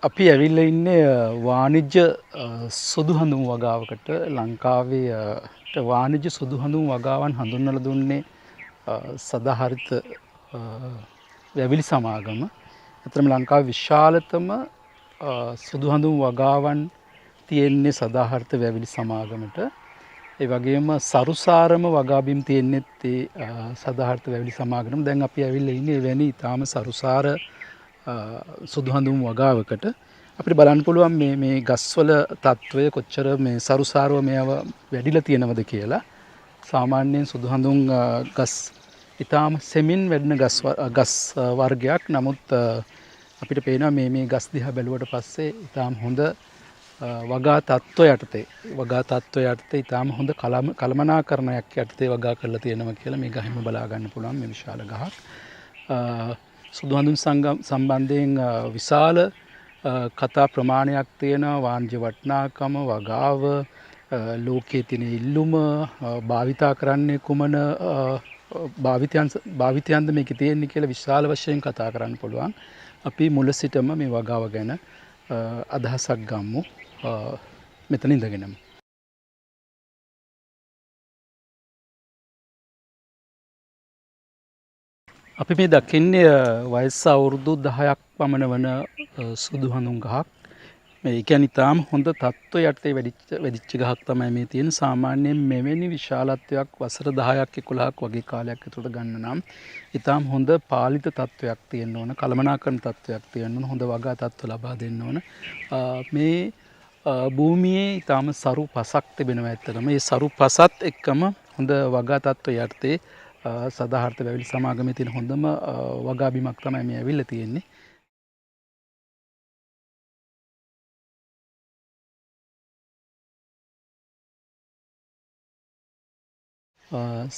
අපි ඇවිල්ලා ඉන්නේ වාණිජ්‍ය සුදු හඳුන් වගාවකට. ලංකාවේ වාණිජ්‍ය සුදු හඳුන් වගාවන් හඳුන්වලා දුන්නේ සදාහරිත වැවිලි සමාගම. ඇත්තටම ලංකාවේ විශාලතම සුදු හඳුන් වගාවන් තියෙන්නේ සදාහරිත වැවිලි සමාගමට. ඒ වගේම සරුසාරම වගාබිම් තියෙන්නේත් ඒ සදාහරිත වැවිලි සමාගම. දැන් අපි ඇවිල්ලා ඉන්නේ එවැනි ඊටාම සරුසාර සුදු හඳුන් වගාවකට. අපිට බලන්න පුළුවන් මේ ගස්වල තත්වය කොච්චර මේ සරුසාරව මේව වැඩිලා තියෙනවද කියලා. සාමාන්‍යයෙන් සුදු හඳුන් ගස් ඊටාම සෙමින් වැඩෙන ගස් වර්ගයක්. නමුත් අපිට පේනවා මේ ගස් දිහා බැලුවට පස්සේ ඊටාම හොඳ වගා තත්ත්වය යටතේ ඊටාම හොඳ කළමනාකරණයක් යටතේ වගා කරලා තියෙනවා කියලා මේ ගහින්ම බලා ගන්න පුළුවන් මේ විශාල ගහක්. සුදු හඳුන් සම්බන්ධයෙන් විශාල කතා ප්‍රමාණයක් තියෙන වාණිජ්‍ය වටිනාකම වගාව ලෝකයේ තියෙන ඉල්ලුම භාවිතා කරන්නේ කුමන භාවිතයන්ද මේකේ තියෙන්නේ කියලා විශාල වශයෙන් කතා කරන්න පුළුවන්. අපි මුල සිටම මේ වගාව ගැන අදහසක් ගමු මෙතන ඉඳගෙනම. අපි මේ දකින්නේ වයස අවුරුදු 10ක් පමණ වන සුදු හඳුන් ගහක්. මේ කියන්නේ ඊටාම හොඳ තත්ත්වය යටතේ වැඩිච්ච ගහක් තමයි මේ තියෙන. සාමාන්‍යයෙන් මෙවැනි විශාලත්වයක් වසර 10ක් 11ක් වගේ කාලයක් ඇතුළත ගන්න නම් ඊටාම හොඳ පාලිත තත්ත්වයක් තියෙන්න ඕන, කළමනාකරණ තත්ත්වයක් තියෙන්න ඕන, හොඳ වගා තත්ත්ව ලබා දෙන්න ඕන. මේ භූමියේ ඊටාම සරු පසක් තිබෙනවා ඇත්තටම. මේ සරු පසත් එක්කම හොඳ වගා තත්ත්වය යටතේ සදාහරිත වැවිලි සමාගමේ තියෙන හොඳම වගා බිමක් තමයි මේ ඇවිල්ලා තියෙන්නේ.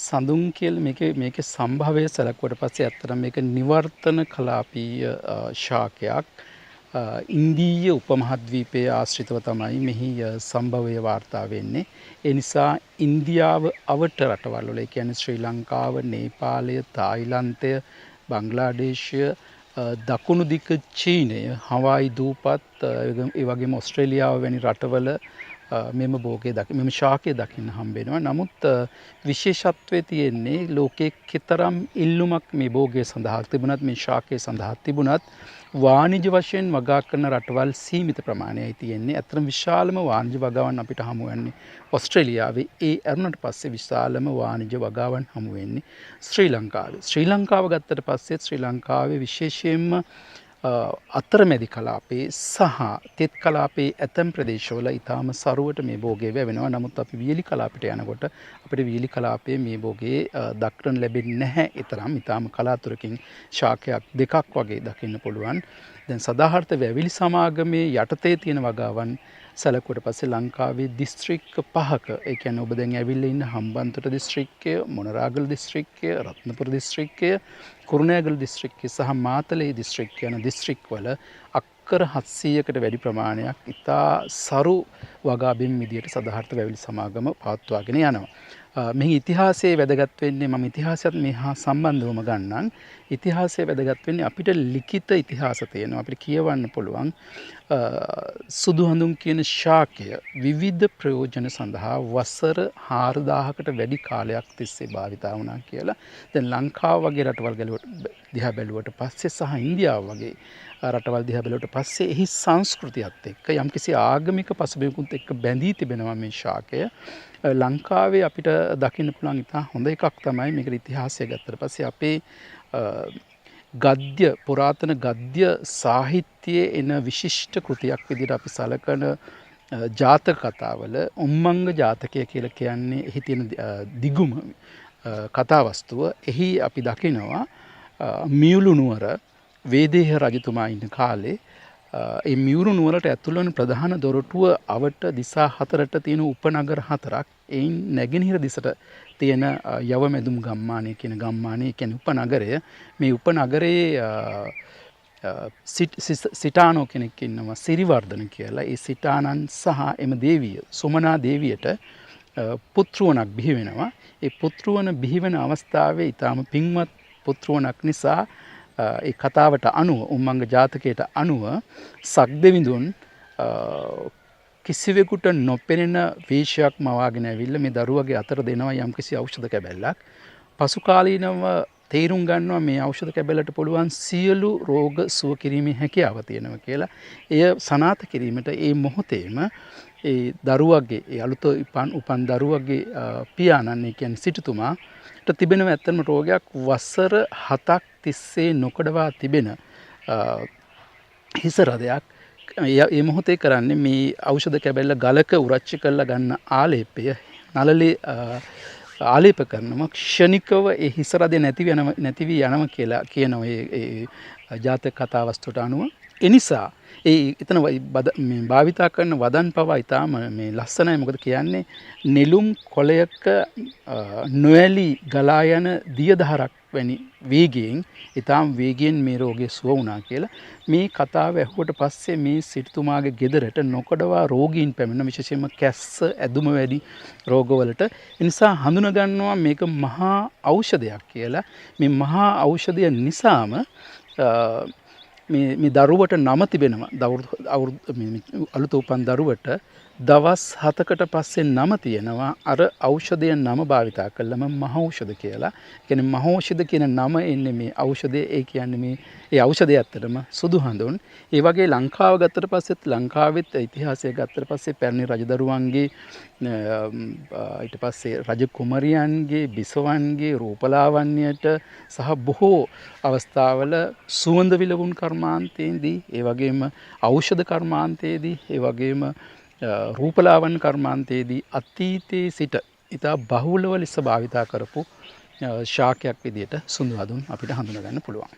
සඳුන් කියලා මේකේ සම්භවය සැලකුවට පස්සේ ඇත්තටම මේක නිවර්තන කලාපීය ශාකයක්. ඉන්දීය උපමහද්වීපයේ ආශ්‍රිතව තමයි මෙහි සම්භවය වාර්තා වෙන්නේ. ඒ නිසා ඉන්දියාව අවට රටවල් වල, ඒ කියන්නේ ශ්‍රී ලංකාව, නේපාලය, තායිලන්තය, බංග්ලාදේශය, දකුණු දිග චීනය, හවායි දූපත්, ඒ වගේම ඕස්ට්‍රේලියාව වැනි රටවල මෙම ශාකය දකින්න හම්බ වෙනවා. නමුත් විශේෂත්වයේ තියෙන්නේ ලෝකයේ කෙතරම් ඉල්ලුමක් මේ භෝගය සඳහා තිබුණත්, මේ ශාකය සඳහා තිබුණත් වාණිජ්‍ය වශයෙන් වගා කරන රටවල් සීමිත ප්‍රමාණයයි තියෙන්නේ. අතරම විශාලම වාණිජ්‍ය වගාවන් අපිට හමු වෙන්නේ ඕස්ට්‍රේලියාවේ. ඒ ඇරුණට පස්සේ විශාලම වාණිජ්‍ය වගාවන් හමු වෙන්නේ ශ්‍රී ලංකාවේ. ශ්‍රී ලංකාව ගත්තට පස්සේ ශ්‍රී ලංකාවේ විශේෂයෙන්ම අතරමැදි කලාපේ සහ තෙත් කලාපේ ඇතැම් ප්‍රදේශවල ඊටාම සරුවට මේ භෝගය වැවෙනවා. නමුත් අපි වියලි කලාපයට යනකොට අපිට වියලි කලාපයේ මේ භෝගයේ දක්නට ලැබෙන්නේ නැහැ. ඊතරම් ඊටාම කලාතුරකින් ශාකයක් දෙකක් වගේ දකින්න පුළුවන්. දැන් සදාහරිත වැවිලි සමාගමේ යටතේ තියෙන වගාවන් සැලකුවට පස්සේ ලංකාවේ දිස්ත්‍රික්ක 5ක, ඒ කියන්නේ ඔබ දැන් ඇවිල්ලා ඉන්න හම්බන්තොට දිස්ත්‍රික්කය, මොනරාගල දිස්ත්‍රික්කය, රත්නපුර දිස්ත්‍රික්කය, කුරුණෑගල දිස්ත්‍රික්කය සහ මාතලේ දිස්ත්‍රික්කය යන දිස්ත්‍රික්වල අක්කර 700කට වැඩි ප්‍රමාණයක් ඉතා සරු වගාබිම් විදියට සදාහරිත වැවිලි සමාගම පවත්වාගෙන යනවා. මෙහි ඉතිහාසයේ වැදගත් වෙන්නේ, මම ඉතිහාසයත් මේ හා සම්බන්ධවම ගන්නම්. ඉතිහාසයේ වැදගත් වෙන්නේ අපිට ලිඛිත ඉතිහාස තියෙනවා. අපිට කියවන්න පුළුවන් සුදු හඳුන් කියන ශාකය විවිධ ප්‍රයෝජන සඳහා වසර 4000කට වැඩි කාලයක් තිස්සේ භාවිතා වුණා කියලා. දැන් ලංකාව වගේ රටවල් දිහා බැලුවට පස්සේ සහ ඉන්දියාව වගේ රටවල් දිහා බැලුවට පස්සේ එහි සංස්කෘතියත් එක්ක යම්කිසි ආගමික පසුබිමකුත් එක්ක බැඳී තිබෙනවා මේ ශාකය. ලංකාවේ අපිට දකින්න පුළුවන් ඉතා හොඳ එකක් තමයි මේකට ඉතිහාසය ගත්තට පස්සේ අපේ ගද්‍ය, පුරාතන ගද්‍ය සාහිත්‍යයේ එන විශිෂ්ට කෘතියක් විදිහට අපි සලකන ජාතක කතාවල උම්මංග ජාතකය කියලා කියන්නේ එහි තියෙන දිගුම කතාවස්තුව. එහි අපි දකිනවා මියුළු නුවර වේදේහ රජතුමා ඉන්න කාලේ ඒ මියුරු නුවරට ඇතුළු වන ප්‍රධාන දොරටුව අවට දිසා 4ට තියෙන උපනගර 4ක්. එයින් නැගෙනහිර දිසට තියෙන යවමැදුම් ගම්මානය කියන ගම්මානය කියන්නේ උපනගරය. මේ උපනගරයේ සිටානෝ කෙනෙක් ඉන්නවා, සිරිවර්ධන කියලා. ඒ සිටානන් සහ එම දේවිය සුමනා දේවියට පුත්‍රවණක් බිහි වෙනවා. ඒ පුත්‍රවණ බිහි වෙන අවස්ථාවේ ඊටාම පින්වත් පුත්‍රවණක් නිසා ඒ කතාවට අනුව උම්මංග ජාතකයට අනුව සක්දෙවිඳුන් කිසිවෙකුට නොපෙනෙන වේශයක් මවාගෙන ඇවිල්ලා මේ දරුවගේ අතට දෙනවා යම්කිසි ඖෂධ කැබැල්ලක්. පසු කාලීනව තේරුම් ගන්නවා මේ ඖෂධ කැබැල්ලට පුළුවන් සියලු රෝග සුව කිරීමේ හැකියාව තියෙනවා කියලා. එය සනාථ කිරීමට ඒ මොහොතේම ඒ දරුවගේ ඒ අලුත උපන් දරුවගේ පියාණන් ඒ කියන්නේ සිටුතුමාට තිබෙනවා ඇත්තම රෝගයක් වසර 7ක් තිස්සේ නොකඩවා තිබෙන හිස රදයක්. ඒ මොහොතේ කරන්නේ මේ ඖෂධ කැබැල්ල ගලක උරච්චි කරලා ගන්න ආලේපය නළලේ ආලේප කරනම ක්ෂණිකව ඒ හිස රදේ නැති වී යනවා කියලා කියනවා ඒ ජාතක කතා වස්තුවට අනුව. ඒ නිසා ඒ එතන මේ භාවිතා කරන වදන් පවා ඊටාම මේ ලස්සනයි. මොකද කියන්නේ නෙළුම් කොළයක නොඇලී ගලා යන දියදහරක් වැනි වේගයෙන් ඊටාම වේගයෙන් මේ රෝගය සුව වුණා කියලා. මේ කතාව ඇහුවට පස්සේ මේ සිටුතුමාගේ ගෙදරට නොකඩවා රෝගීන් පැමිණ විශේෂයෙන්ම කැස්ස ඇදුම වැඩි රෝගවලට. ඒ නිසා හඳුනා ගන්නවා මේක මහා ඖෂධයක් කියලා. මේ මහා ඖෂධය නිසාම මේ දරුවට නම තිබෙනවා. අලුත උපන් දරුවට දවස් 7කට පස්සේ නම තියෙනවා. අර ඖෂධය නම භාවිතා කළම මහෞෂධ කියලා. කියන්නේ මහෞෂධ කියන නම එන්නේ මේ ඖෂධය. ඒ කියන්නේ මේ ඒ ඖෂධය ඇත්තටම සුදු හඳුන්. ඒ වගේ ලංකාව ගත්තට පස්සෙත් ලංකාවෙත් ඉතිහාසය ගත්තට පස්සේ පැරණි රජදරුවන්ගේ ඊට පස්සේ රජ කුමරියන්ගේ බිසවන්ගේ රූපලාවන්‍යයට සහ බොහෝ අවස්ථාවල සුවඳ විලවුන් කර්මාන්තයේදී ඒ වගේම ඖෂධ කර්මාන්තයේදී ඒ වගේම රූපලාවන්‍ය කර්මාන්තයේදී අතීතයේ සිට ඉතා බහුලව ලෙස භාවිතා කරපු ශාකයක් විදියට සුදු හඳුන් අපිට හඳුනා ගන්න පුළුවන්.